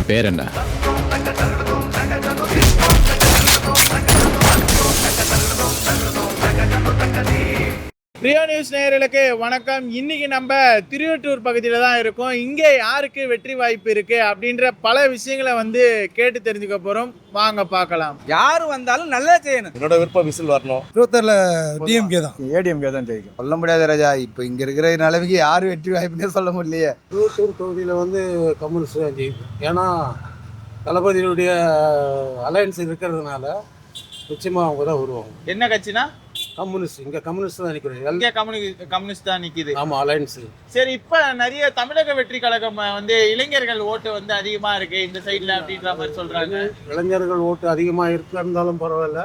பேர் என்ன? பிரியா நியூஸ் நேயர்களுக்கு வணக்கம். இன்னைக்கு நம்ம திருவொற்றூர் பகுதியில் தான் இருக்கோம். இங்கே யாருக்கு வெற்றி வாய்ப்பு இருக்கு அப்படின்ற பல விஷயங்களை கேட்டு தெரிஞ்சுக்க போறோம். வாங்க பார்க்கலாம். யாரு வந்தாலும் நல்லா செய்யணும். என்னோட விருப்பம் விசில் வரணும். திருவத்தூர்ல டிஎம்கே தான். ஏடிஎம்கே தான் ஜெயிக்கும். சொல்ல முடியாது ராஜா, இப்போ இங்க இருக்கிற நிலைமைக்கு யாரு வெற்றி வாய்ப்புன்னே சொல்ல முடியலையே. திருவொற்றூர் தொகுதியில் கம்யூனிஸ்ட் தான் ஜெயிக்கும். ஏன்னா தளபதியுடைய அலையன்ஸ் இருக்கிறதுனால நிச்சயமாக அவங்க தான் வருவாங்க. என்ன கட்சினா? கம்யூனிஸ்ட். இங்கே கம்யூனிஸ்ட் தான் நிற்கிறேன். இங்கே கம்யூனிஸ்ட் தான் நிற்கிது. ஆமாம், அலையன்ஸ். சரி, இப்போ நிறைய தமிழக வெற்றி கழகம் இளைஞர்கள் ஓட்டு அதிகமா இருக்கு இந்த சைட்ல அப்படின்ற மாதிரி சொல்றாங்க. இளைஞர்கள் ஓட்டு அதிகமாக இருந்தாலும் பரவாயில்ல.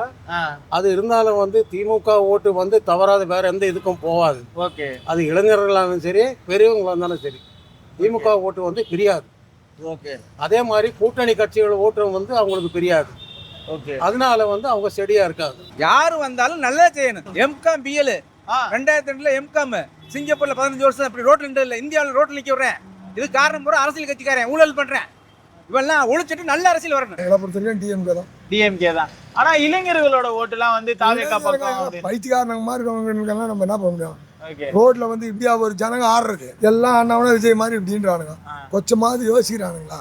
அது இருந்தாலும் திமுக ஓட்டு தவறாத வேற எந்த இதுக்கும் போகாது. ஓகே, அது இளைஞர்களாலும் சரி பெரியவங்களா இருந்தாலும் சரி திமுக ஓட்டு பிரியாது. ஓகே, அதே மாதிரி கூட்டணி கட்சிகள் ஓட்டு அவங்களுக்கு பிரியாது. ஓகே, அதனால அவங்க செடியா இருக்காது. யாரு வந்தாலும் நல்லா செய்யணும். எம்காம் பிஎல் 2002 எம்காம் சிங்கப்பூர்ல 15 வருஷம் அப்படி ரோட்ல இல்ல, இந்தியாவில் ரோட்ல நிக்க விடுறேன். இது காரணம் பூரா அரசியல் கட்சிக்காரன் ஊழல் பண்றேன். இவெல்லாம் ஒழிச்சிட்டு நல்ல அரசியல் வரணும். எங்களை பொறுத்தவரைக்கும் டிஎம்கே தான். டிஎம்கே தான். ஆனா இளைஞர்களோட ஓட்டுலாம் தாவேகா பக்கம் பைத்தியக்காரங்க மாதிரி இருக்கவங்களுக்கெல்லாம் நம்ம என்ன பண்ண முடியும்? ஓகே, ரோட்ல இப்படியா ஒரு ஜனங்க ஆடுறது எல்லாம் அண்ணாவன விஜய் மாதிரி இப்படின்றானுங்க. கொஞ்சமாவது யோசிக்கிறானுங்களா?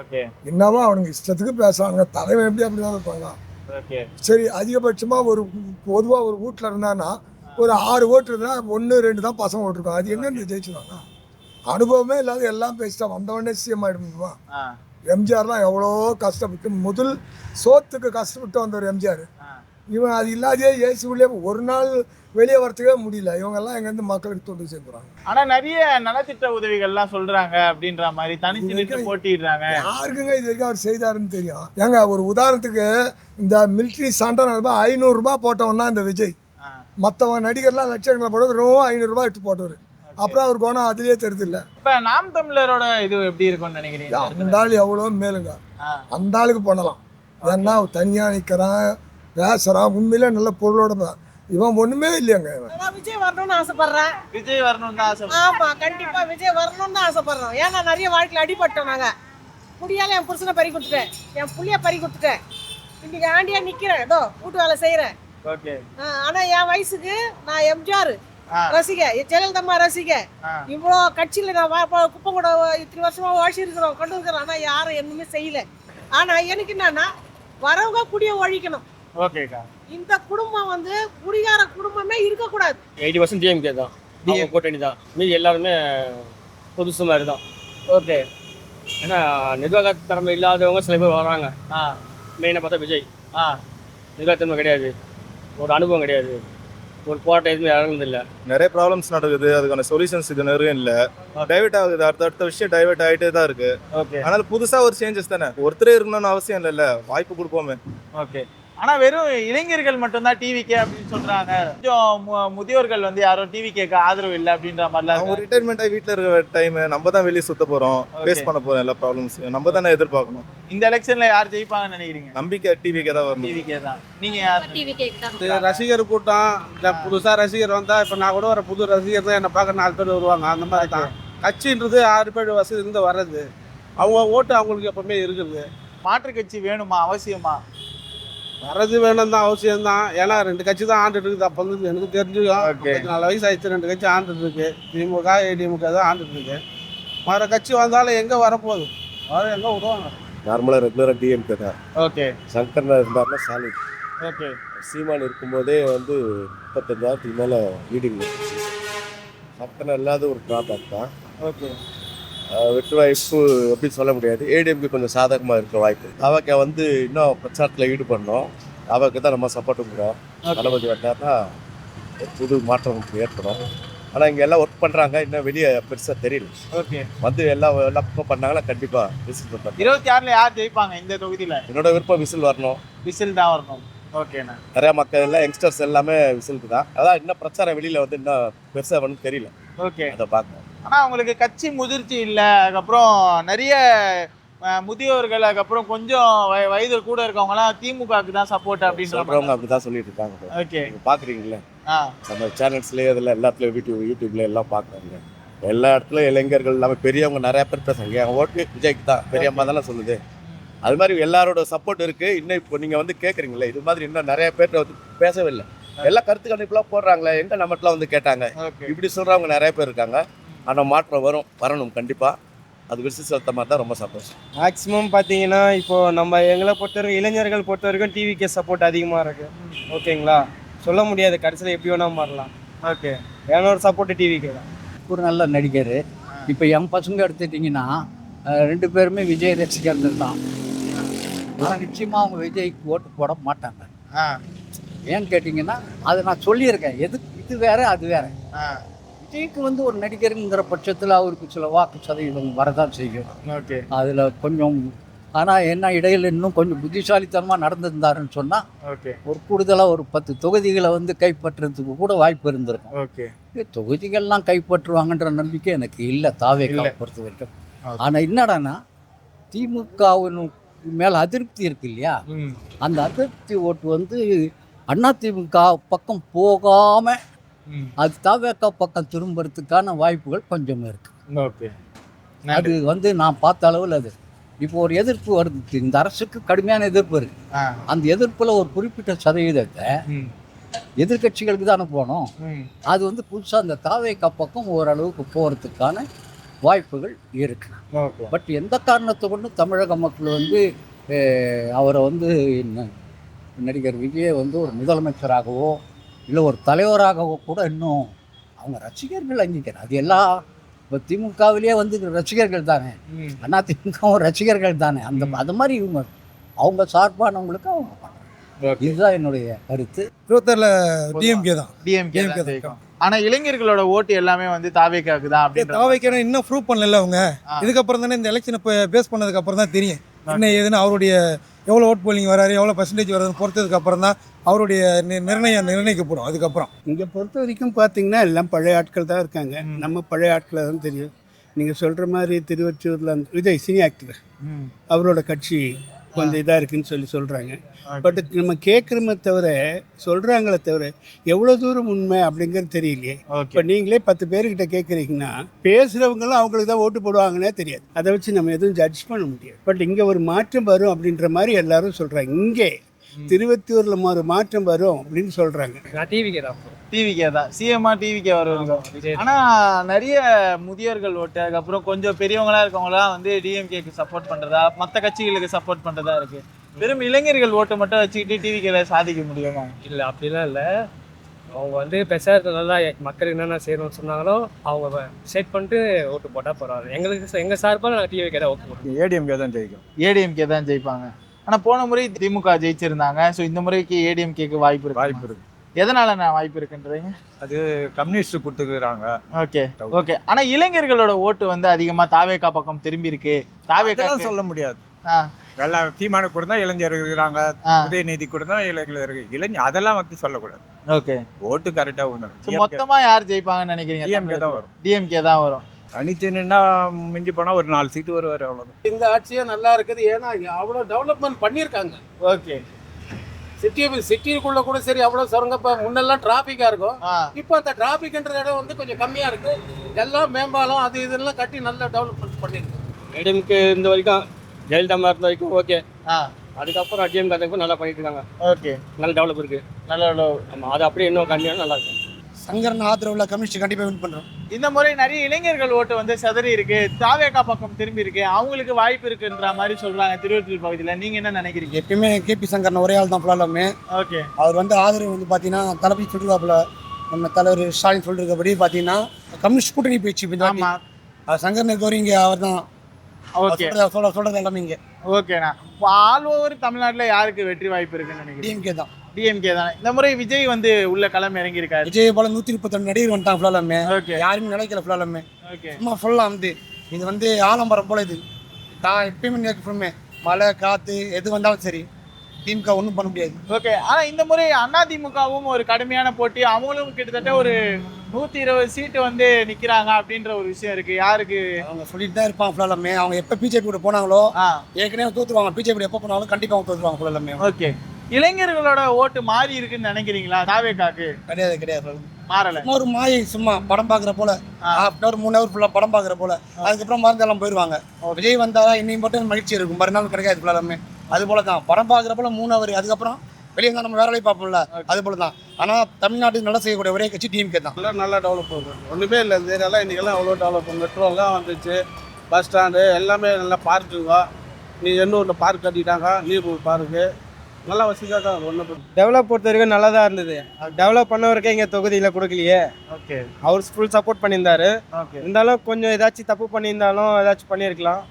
ஓகே, என்னவோ அவனுங்க இஷ்டத்துக்கு பேசுறானுங்க. தலைவன் எப்படி அப்படிதான் இருப்பாங்க. ஓகே, சரி, அதிகபட்சமா ஒரு பொதுவா ஒரு வீட்டில் இருந்தான்னா ஒரு 6 ஓட்டு இருந்தா 1-2 தான் பசங்க ஓட்டுருக்கோம். அது எங்க ஜெயிச்சுவாங்க? அனுபவமே இல்லாத எல்லாம் பேசிட்டா வந்தவொடனே சிஎம் ஆயிடுமா? எம்ஜிஆர்லாம் எவ்வளோ கஷ்டப்பட்டு முதல் சோத்துக்கு கஷ்டப்பட்டு வந்தவர் எம்ஜிஆர். இவன் அது இல்லாதே ஏசிக்குள்ளே ஒரு நாள் வெளியே வரத்துக்கே முடியல. இவங்கெல்லாம் எங்கேருந்து மக்களுக்கு தொண்டு சேர்க்குறாங்க. ஆனா நிறைய நலத்திட்ட உதவிகள்லாம் சொல்றாங்க அப்படின்ற மாதிரி தனிச்சு நின்று போட்டிடுறாங்க. யாருக்குங்க இது வரைக்கும் அவர் செய்தாருன்னு தெரியும்? ஏங்க ஒரு உதாரணத்துக்கு இந்த மிலிட்ரி சண்டை 500 ரூபாய் போட்டவன் தான் இந்த விஜய். மற்றவன் நடிகர்லாம் லட்சங்களை போட வெறும் 500 ரூபாய் எடுத்து போட்டவர். அப்புறம் அவர் போனால் அதுலேயே தெரியுது இல்லை. இப்ப நாம் தமிழரோட இது எப்படி இருக்கும்னு நினைக்கிறீங்க? அந்த ஆள் எவ்வளோ மேலுங்க, அந்த ஆளுக்கு பண்ணலாம். ஏன்னா தனியாக நிற்கிறான், பேசுகிறான், உண்மையிலே நல்ல பொருளோட. இவன் ஒண்ணுமே இல்லையாங்க. விஜய் வரணும்னு ஆசைப்படுறேன். விஜய் வரணும்னு தான் ஆசை. ஆமா, கண்டிப்பா விஜய் வரணும்னு தான் ஆசைப்படுறோம். ஏன்னா நிறைய வாழ்க்கையில் அடிபட்டோம். நாங்க முடியால என் புருஷனை பறி கொடுத்துட்டேன், என் புள்ளைய பறி கொடுத்துட்டேன். இன்னைக்கு ஆண்டியா நிக்கிறேன், ஏதோ வீட்டு வேலை செய்யறேன். ஓகே, ஆனா என் வயசுக்கு நான் எம்ஜிஆர் ரசிக, ஜெயலலிதா ரசிக. இவ்வளோ கட்சியில நான் குப்பம் கூட இத்தனை வருஷமா வாசி இருக்கிறோம், கொண்டு இருக்கிறோம். ஆனா யாரும் எதுவுமே செய்யல. ஆனா எனக்கு என்னன்னா வரவங்க குடிய ஒழிக்கணும். ஓகேக்கா. இந்த குடும்பம் குடிகார குடும்பமே இருக்கக்கூடாது. 80% டிஎம்கே தான், கூட்டணி தான். மீதி எல்லாருமே புதுசு மாதிரி தான். ஓகே, ஏன்னா நிர்வாக திறமை இல்லாதவங்க சில பேர் வராங்க. மெயினாக பார்த்தா விஜய் நிர்வாகத்திறமை கிடையாது, ஒரு அனுபவம் கிடையாது, ஒரு போராட்டம் எதுவுமே இறங்குதில்லை. நிறைய ப்ராப்ளம்ஸ் நடக்குது, அதுக்கான சொல்யூஷன்ஸ் இது நிறைய இல்லை. டைவர்ட் ஆகுது, அடுத்த விஷயம் டைவர்ட் ஆகிட்டே தான் இருக்கு. அதனால புதுசாக ஒரு சேஞ்சஸ் தானே, ஒருத்தரே இருக்கணும்னு அவசியம் இல்லைல்ல, வாய்ப்பு கொடுப்போமே. ஓகே. ஆனா வெறும் இளைஞர்கள் மட்டும்தான் டிவிக்கே அப்படின்னு சொல்றாங்க. கொஞ்சம் முதியோர்கள் யாரும் டிவிக்கேக்கு ஆதரவு இல்லை அப்படின்ற மாதிரிலாம். அவங்க ரிட்டைர்மெண்ட் ஆகி வீட்டில் இருக்கிற டைம் நம்ம தான் வெளியே சுத்த போறோம், ஃபேஸ் பண்ண போறோம் எல்லா ப்ராப்ளம்ஸ். நம்ம தானே எதிர்பார்க்கணும். இந்த எலெக்ஷன்ல யார் ஜெயிப்பாங்கன்னு நினைக்கிறீங்க? நம்பிக்கை டிவிக்கே தான் வரும். டிவிக்கே தான். நீங்க யார்? ரசிகர் கூட்டம் புதுசா ரசிகர் வந்தா, இப்ப நான் கூட ஒரு புது ரசிகர் தான் என்ன பார்க்க 4 பேர் வருவாங்க. அந்த மாதிரி தான் கட்சின்றது 6 பேர் வசதி இருந்து வர்றது. அவங்க ஓட்டு அவங்களுக்கு எப்பவுமே இருக்குது. மாற்று கட்சி வேணுமா, அவசியமா? வர்றது வேணும் தான், அவசியம் தான். ஏன்னா 2 கட்சி தான் ஆண்டுட்டு இருக்குது. அப்போ எனக்கு தெரிஞ்சுக்கும் 4 வயசு ஆயிடுச்சு, 2 கட்சி ஆண்டுட்டு இருக்கு. திமுக ஏடிஎம்கே தான் ஆண்டுட்டு இருக்கு. மற்ற கட்சி வந்தாலும் எங்கே வரப்போகுது, வர எங்கே விடுவாங்க. நார்மலாக ரெகுலராக டிஎம்கே தான். ஓகே, சங்கர்னா இருந்தாருன்னா சாலிட். ஓகே. சீமான் இருக்கும்போதே 35,000க்கு மேலே லீடிங். சங்கர் இல்லாத ஒரு ட்ராபேக் தான். ஓகே, வெற்றி வாய்ப்பு அப்படின்னு சொல்ல முடியாது. ஏடிஎம்கே கொஞ்சம் சாதகமாக இருக்க வாய்ப்பு. அவக்கு இன்னும் பிரச்சாரத்தில் ஈடுபடணும். அவருக்கு தான் நம்ம சப்போர்ட் பண்ணுறோம். தளபதி வந்தார்னா புது மாற்றம் ஏற்படும். ஆனால் இங்கே எல்லாம் ஒர்க் பண்ணுறாங்க, இன்னும் வெளியே பெருசாக தெரியல. ஓகே. எல்லா பக்கம் பண்ணாங்கன்னா கண்டிப்பாக விசில் பண்ணுறாங்க. 26ல யார் ஜெயிப்பாங்க இந்த தொகுதியில்? என்னோட விருப்பம் விசில் வரணும். விசில் தான் வரணும். ஓகேண்ணா. நிறையா மக்கள் எல்லாம் யங்ஸ்டர்ஸ் எல்லாமே விசிலுக்கு தான். அதான் இன்னும் பிரச்சாரம் வெளியில் இன்னும் பெருசாக வந்து தெரியல. ஓகே, அதை பார்க்கணும். ஆனால் அவங்களுக்கு கட்சி முதிர்ச்சி இல்லை. அதுக்கப்புறம் நிறைய முதியோர்கள், அதுக்கப்புறம் கொஞ்சம் வயது கூட இருக்கவங்கலாம் திமுகவுக்கு தான் சப்போர்ட் அப்படின்னு சொல்கிறவங்க அப்படி தான் சொல்லிட்டு இருக்காங்க. ஓகே, பார்க்குறீங்களே நம்ம சேனல்ஸ்லேயே அதில் எல்லாத்துலேயும் யூடியூப்ல எல்லாம் பார்க்குறாங்க. எல்லா இடத்துலையும் இளைஞர்கள் இல்லாமல் பெரியவங்க நிறைய பேர் பேசுறாங்க. என் ஓட்டு விஜய்க்கு தான், பெரியம்மா தானே சொல்லுது. அது மாதிரி எல்லாரோட சப்போர்ட் இருக்குது. இன்னும் இப்போ நீங்கள் வந்து கேட்குறீங்களே, இது மாதிரி இன்னும் நிறைய பேர் வந்து பேசவே இல்லை. எல்லா கருத்து கணிப்புலாம் போடுறாங்களே, எங்கே நம்மட்டெலாம் வந்து கேட்டாங்க. இப்படி சொல்கிறவங்க நிறைய பேர் இருக்காங்க. ஆனால் மாற்றம் வரணும் கண்டிப்பாக. அது விசிசத்த மாதிரி தான் ரொம்ப சந்தோஷம். மேக்ஸிமம் பார்த்தீங்கன்னா இப்போது நம்ம எங்களை பொறுத்தவரைக்கும் இளைஞர்கள் பொறுத்த வரைக்கும் டிவிக்கே சப்போர்ட் அதிகமாக இருக்குது. ஓகேங்களா, சொல்ல முடியாது, கடைசியில் எப்படி வேணால் மாறலாம். ஓகே, என்னோட சப்போர்ட் டிவிக்கே தான். ஒரு நல்ல நடிகர். இப்போ என் பசங்க எடுத்துட்டிங்கன்னா 2 பேருமே விஜய் ரசிகர்கள் தான். ஆனால் நிச்சயமாக அவங்க விஜய்க்கு ஓட்டு போட மாட்டாங்க. ஏன்னு கேட்டிங்கன்னா அதை நான் சொல்லியிருக்கேன். இது வேற அது வேற. விஜய்க்கு வந்து ஒரு நடிகருங்கிற பட்சத்தில் அவருக்கு சில வாக்கு சதவீதம் வரதான் செய்யும். ஓகே, அதில் கொஞ்சம், ஆனால் என்ன இடையில இன்னும் கொஞ்சம் புத்திசாலித்தனமாக நடந்திருந்தாருன்னு சொன்னால் ஓகே, ஒரு கூடுதலாக ஒரு 10 தொகுதிகளை வந்து கைப்பற்றுறதுக்கு கூட வாய்ப்பு இருந்திருக்கும். ஓகே. தொகுதிகள்லாம் கைப்பற்றுவாங்கன்ற நம்பிக்கை எனக்கு இல்லை தாவேக்காவை பொறுத்த வரைக்கும். ஆனால் என்னடான்னா திமுகவின் மேலே அதிருப்தி இருக்கு இல்லையா, அந்த அதிருப்தி ஓட்டு வந்து அதிமுக பக்கம் போகாமல் அது தாவேக்கா பக்கம் திரும்புறதுக்கான வாய்ப்புகள் கொஞ்சம் இருக்கு. ஓகே, அது வந்து நான் பார்த்த அளவில் அது இப்போ ஒரு எதிர்ப்பு வருது. இந்த அரசுக்கு கடுமையான எதிர்ப்பு இருக்கு. அந்த எதிர்ப்பில் ஒரு குறிப்பிட்ட சதவீதத்தை எதிர்கட்சிகளுக்கு தானே போனோம். அது வந்து புதுசாக அந்த தாவேக்கா பக்கம் ஓரளவுக்கு போகிறதுக்கான வாய்ப்புகள் இருக்கு. பட் எந்த காரணத்தை கொண்டு தமிழக மக்கள் வந்து அவரை வந்து நடிகர் விஜயை வந்து ஒரு முதலமைச்சராகவோ இல்லை ஒரு தலைவராகவோ கூட இன்னும் அவங்க ரசிகர்கள் அங்கீக்கிறார். அது எல்லாம் இப்போ திமுகவிலேயே வந்து ரசிகர்கள் தானே, அதிமுகவும் ரசிகர்கள் தானே. அது மாதிரி அவங்க சார்பானவங்களுக்கு அவங்க பண்ணுறாங்க. இதுதான் என்னுடைய கருத்து. 26 டிஎம்கே தான். டிஎம்கே தான். ஆனா இளைஞர்களோட ஓட்டு எல்லாமே வந்து தாவேக்காவுக்கு தான் அப்படின்னு தாவேக்கா இன்னும் ப்ரூவ் பண்ணல அவங்க. இதுக்கப்புறம் தானே இந்த எலெக்ஷனை பேஸ் பண்ணதுக்கு அப்புறம் தான் தெரியும் என்ன ஏதுன்னு. அவருடைய எவ்வளோ ஓட் போலிங் வராரு, எவ்வளோ பர்சன்டேஜ் வருதுன்னு பொறுத்ததுக்கு அப்புறம் தான் அவருடைய நிர்ணயிக்கப்படும். அதுக்கப்புறம் இங்கே பொறுத்த வரைக்கும் பார்த்தீங்கன்னா எல்லாம் பழைய ஆட்கள் தான் இருக்காங்க. நம்ம பழைய ஆட்களை தான் தெரியும். நீங்கள் சொல்கிற மாதிரி திருவொற்றியூரில் அந்த விஜய் சினி ஆக்டர் அவரோட கட்சி கொஞ்சம் இதாக இருக்குன்னு சொல்கிறாங்க. பட் நம்ம கேட்குறோமே தவிர சொல்கிறாங்களே தவிர எவ்வளோ தூரம் உண்மை அப்படிங்கிறது தெரியலையே. இப்போ நீங்களே 10 பேர்கிட்ட கேட்குறீங்கன்னா பேசுகிறவங்களும் அவங்களுக்கு தான் ஓட்டு போடுவாங்கன்னே தெரியாது. அதை வச்சு நம்ம எதுவும் ஜட்ஜ் பண்ண முடியாது. பட் இங்கே ஒரு மாற்றம் வரும் அப்படின்ற மாதிரி எல்லாரும் சொல்கிறாங்க. இங்கே திருவொற்றியூரில் ஒரு மாற்றம் வரும் அப்படின்னு சொல்கிறாங்க. நான் டிவிக்கே தான். டிவிக்கே தான். சிஎம்ஆ டிவிக்கே வருவாங்க. ஆனா நிறைய முதியோர்கள் ஓட்டு, அதுக்கப்புறம் கொஞ்சம் பெரியவங்களா இருக்கவங்களாம் வந்து டிஎம்கேக்கு சப்போர்ட் பண்றதா, மற்ற கட்சிகளுக்கு சப்போர்ட் பண்றதா இருக்கு. வெறும் இளைஞர்கள் ஓட்டு மட்டும் வச்சுக்கிட்டு டிவிக்கேல சாதிக்க முடியுமா? இல்லை, அப்படிலாம் இல்லை. அவங்க வந்து பெருசாக மக்களுக்கு என்னென்ன செய்யணும்னு சொன்னாங்களோ அவங்க செட் பண்ணிட்டு ஓட்டு போட்டால் பரவாயில்ல. எங்கள் சார்பாக நான் டிவிக்கே தான் ஓட்டு போடுவோம். ஏடிஎம்கே தான் ஜெயிக்கும். ஏடிஎம்கே தான் ஜெயிப்பாங்க. ஆனா போன முறை திமுக ஜெயிச்சிருந்தாங்க. ஸோ இந்த முறைக்கு ஏடிஎம்கேக்கு வாய்ப்பு இருக்கு. எதனால நான் வாய்ப்பு இருக்குன்றீங்க? அது கம்யூனிஸ்ட் கொடுத்துக்கிறாங்க. Okay, okay. ஆனா இளைஞர்களோட ஓட்டு வந்து அதிகமா தாவேக்கா பக்கம் திரும்பி இருக்கு. தாவேக்கா சொல்ல முடியாது. எல்லாம் தீமான கூட தான் இளைஞர் இருக்கிறாங்க, உதயநிதி கூட தான் இளைஞர் இளைஞர் அதெல்லாம் வந்து சொல்லக்கூடாது. ஓகே, ஓட்டு கரெக்டா வரும். மொத்தமா யார் ஜெயிப்பாங்கன்னு நினைக்கிறீங்க? டிஎம்கே தான் வரும். டிஎம்கே தான் வரும். தனிச்சுன்னா மிஞ்சி போனால் ஒரு 4 சீட்டு வருவார், அவ்வளோதான். இந்த ஆட்சியே நல்லா இருக்குது. ஏன்னா அவ்வளோ டெவலப்மெண்ட் பண்ணியிருக்காங்க. ஓகே, சிட்டிக்குள்ள கூட சரி அவ்வளோ சுரங்க. இப்போ முன்னெல்லாம் டிராஃபிக்காக இருக்கும். இப்போ அந்த டிராஃபிக்ன்ற இடம் வந்து கொஞ்சம் கம்மியாக இருக்கு. எல்லாம் மேம்பாலம் அது இதெல்லாம் கட்டி நல்லா டெவலப்மெண்ட் பண்ணியிருக்கு. ஏடிஎம்கே இந்த வரைக்கும் ஜெயலலிதா இருந்த வரைக்கும் ஓகே. அதுக்கப்புறம் டிஎம்கே நல்லா பண்ணிட்டு இருக்காங்க. ஓகே, நல்ல டெவலப் இருக்கு. நல்ல ஆமாம், அது அப்படியே இன்னும் கண்டிப்பாக நல்லா இருக்கும். சங்கரன் ஆதரவுள்ள கம்யூனிஸ்ட் கண்டிப்பாக வின் பண்ணுறோம். இந்த முறை நிறைய இளைஞர்கள் ஓட்டு வந்து சதறி இருக்கு, தாவேக்கா பக்கம் திரும்பி இருக்கு, அவங்களுக்கு வாய்ப்பு இருக்குன்ற மாதிரி சொல்றாங்க திருவொற்றியூர் பகுதியில். நீங்க என்ன நினைக்கிறீங்க? எப்பயுமே கேபி சங்கரன் ஒரே ஆள் தான் ஃபுல்லாலுமே. ஓகே, அவர் வந்து ஆதரவு வந்து பார்த்தீங்கன்னா தளபதி சொல்லிருக்காப்புல, நம்ம தலைவர் ஸ்டாலின் சொல்லிருக்கபடி பார்த்தீங்கன்னா கம்யூனிஸ்ட் கூட்டணி போயிடுச்சு. ஆமா, சங்கரன் இருக்கவரும் இங்கே அவர் தான். ஓகே, சொல்றது எல்லாமே இங்கே. ஓகேண்ணா. ஆல் ஓவர் தமிழ்நாட்டில் யாருக்கு வெற்றி வாய்ப்பு இருக்குன்னு நினைக்கிறீங்க? டிஎம்கே தான். டிஎம்கே தானே. இந்த முறை விஜய் வந்து உள்ள களம் இறங்கி இருக்காரு. விஜய் போல 132 நடிகர் வந்துட்டாங்க ஃபுல்லாலுமே. ஓகே, யாருமே நினைக்கல ஃபுல்லாலுமே. ஓகே, சும்மா ஃபுல்லாக வந்து இது வந்து ஆலம்பரம் போல. இது எப்பயுமே ஃபுல்லுமே மழை காற்று எது வந்தாலும் சரி திமுக ஒன்றும் பண்ண முடியாது. ஓகே. ஆனால் இந்த முறை அதிமுகவும் ஒரு கடுமையான போட்டி, அவங்களும் கிட்டத்தட்ட ஒரு 120 சீட்டு வந்து நிற்கிறாங்க அப்படின்ற ஒரு விஷயம் இருக்கு. யாருக்கு? அவங்க சொல்லிட்டு தான் இருப்பாங்க ஃபுல்லாலுமே. அவங்க எப்போ பிஜேபி கூட போனாங்களோ ஏற்கனவே தோற்றுருவாங்க. பிஜேபி எப்போ போனாலும் கண்டிப்பாக அவங்க தோற்றுருவாங்க ஃபுல்லாலுமே. ஓகே. இளைஞர்களோட ஓட்டு மாறி இருக்குன்னு நினைக்கிறீங்களா தாவேக்காக்கு? கிடையாது. மாறல. ஒரு மாயை சும்மா படம் பார்க்குற போல ஹாஃப் அன் ஹவர் 3 ஹவர் ஃபுல்லாக படம் பார்க்குற போல அதுக்கப்புறம் மறந்தெல்லாம் போயிடுவாங்க. விஜய் வந்தால் இன்னைக்கு மட்டும் மகிழ்ச்சி இருக்கும், மறுநாள் கிடைக்காது ஃபுல்லாமே. அது போல தான் படம் பார்க்குற போல 3 ஹவர், அதுக்கப்புறம் வெளியே இருந்தால் நம்ம வேற வேலையை பார்ப்போம்ல, அது போல தான். ஆனால் தமிழ்நாட்டுக்கு நல்லா செய்யக்கூடிய ஒரே கட்சி டிஎம்கே தான். நல்லா டெவலப் பண்ணுறது ஒன்றுமே இல்லை. இந்த ஏரியாலாம் இன்றைக்கெல்லாம் அவ்வளோ டெவலப் பண்ணும். மெட்ரோலாம் வந்துச்சு, பஸ் ஸ்டாண்டு எல்லாமே நல்லா பார்க்குங்க. நீ எண்ணூரில் பார்க் கட்டிட்டாங்க, நீர்பூர் பார்க்கு நல்லா வசதியாக தான். ஒன்று டெவலப் பொறுத்த வரைக்கும் நல்லா தான் இருந்தது. டெவலப் பண்ணவருக்கே இங்கே தொகுதியில் கொடுக்கலையே. ஓகே அவர் ஃபுல் சப்போர்ட் பண்ணியிருந்தாரு. ஓகே. இருந்தாலும் கொஞ்சம் ஏதாச்சும் தப்பு பண்ணியிருந்தாலும் ஏதாச்சும் பண்ணியிருக்கலாம்.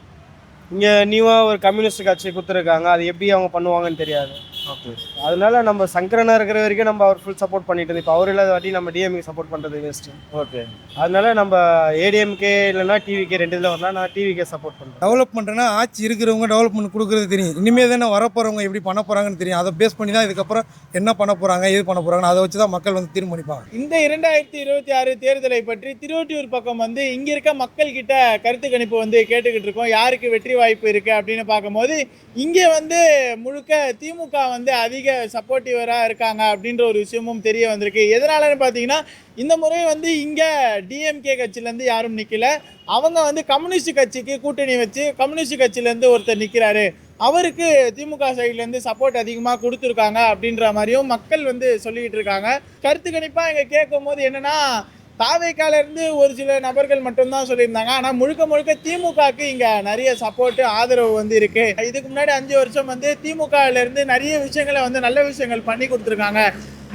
இங்கே நியூவாக ஒரு கம்யூனிஸ்ட் கட்சி கொடுத்துருக்காங்க, அது எப்படி அவங்க பண்ணுவாங்கன்னு தெரியாது. ஓகே. அதனால நம்ம சங்கரனா இருக்கிற வரைக்கும் நம்ம அவர் ஃபுல் சப்போர்ட் பண்ணிட்டு இருந்தோம். இப்போ அவர் இல்லாத வாட்டி நம்ம டிஎம்கே சப்போர்ட் பண்ணுறது வேஸ்ட்டு. ஓகே. அதனால நம்ம ஏடிஎம்கே இல்லைன்னா டிவிகே 2 இதில் வரலாம். நான் டிவிகே சப்போர்ட் பண்ணுறேன். டெவலப்மெண்ட்னா ஆட்சி இருக்கிறவங்க டெவலப்மெண்ட் கொடுக்குறது தெரியும். இனிமேல் தானே வரப்போகிறவங்க எப்படி பண்ண போகிறாங்கன்னு தெரியும். அதை பேஸ் பண்ணி தான் இதுக்கப்புறம் என்ன பண்ண போகிறாங்க, எது பண்ண போகிறாங்கன்னு அதை வச்சு தான் மக்கள் வந்து தீர்மானிப்பாங்க. இந்த 2026 தேர்தலை பற்றி திருவொற்றியூர் பக்கம் வந்து இங்கே இருக்க மக்கள் கிட்ட கருத்து கணிப்பு வந்து கேட்டுக்கிட்டு இருக்கோம். யாருக்கு வெற்றி வாய்ப்பு இருக்குது அப்படின்னு பார்க்கும்போது இங்கே வந்து முழுக்க திமுக வந்து அதிக சப்போர்ட்டிவராக இருக்காங்க அப்படின்ற ஒரு விஷயமும் தெரிய வந்திருக்கு. எதனாலன்னு பார்த்தீங்கன்னா இந்த முறை வந்து இங்கே டிஎம்கே கட்சியிலேருந்து யாரும் நிற்கல. அவங்க வந்து கம்யூனிஸ்ட் கட்சிக்கு கூட்டணி வச்சு கம்யூனிஸ்ட் கட்சியிலேருந்து ஒருத்தர் நிற்கிறாரு, அவருக்கு திமுக சைட்லேருந்து சப்போர்ட் அதிகமாக கொடுத்துருக்காங்க அப்படின்ற மாதிரியும் மக்கள் வந்து சொல்லிக்கிட்டு இருக்காங்க. கருத்து கணிப்பாக இங்கே கேட்கும் போது என்னென்னா தாவேக்காலேருந்து ஒரு சில நபர்கள் மட்டும்தான் சொல்லியிருந்தாங்க. ஆனால் முழுக்க முழுக்க திமுகவுக்கு இங்கே நிறைய சப்போர்ட்டு ஆதரவு வந்து இருக்குது. இதுக்கு முன்னாடி 5 வருஷம் வந்து திமுகவிலேருந்து நிறைய விஷயங்களை வந்து நல்ல விஷயங்கள் பண்ணி கொடுத்துருக்காங்க.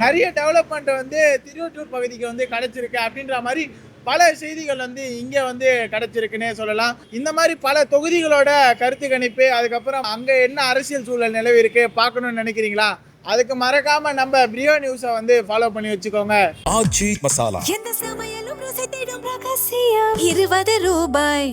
நிறைய டெவலப்மெண்ட் வந்து திருவொற்றியூர் பகுதிக்கு வந்து கிடச்சிருக்கு அப்படின்ற மாதிரி பல செய்திகள் வந்து இங்கே வந்து கிடச்சிருக்குன்னே சொல்லலாம். இந்த மாதிரி பல தொகுதிகளோட கருத்து கணிப்பு, அதுக்கப்புறம் அங்கே என்ன அரசியல் சூழல் நிலவி இருக்கு பார்க்கணும்னு நினைக்கிறீங்களா? அதுக்கு மறக்காம நம்ம பிரியோ நியூஸை வந்து ஃபாலோ பண்ணி வச்சுக்கோங்க. ஆச்சி மசாலா எந்த சமையலும் ருசி தேடும் ரகசியம் 20 ரூபாய்.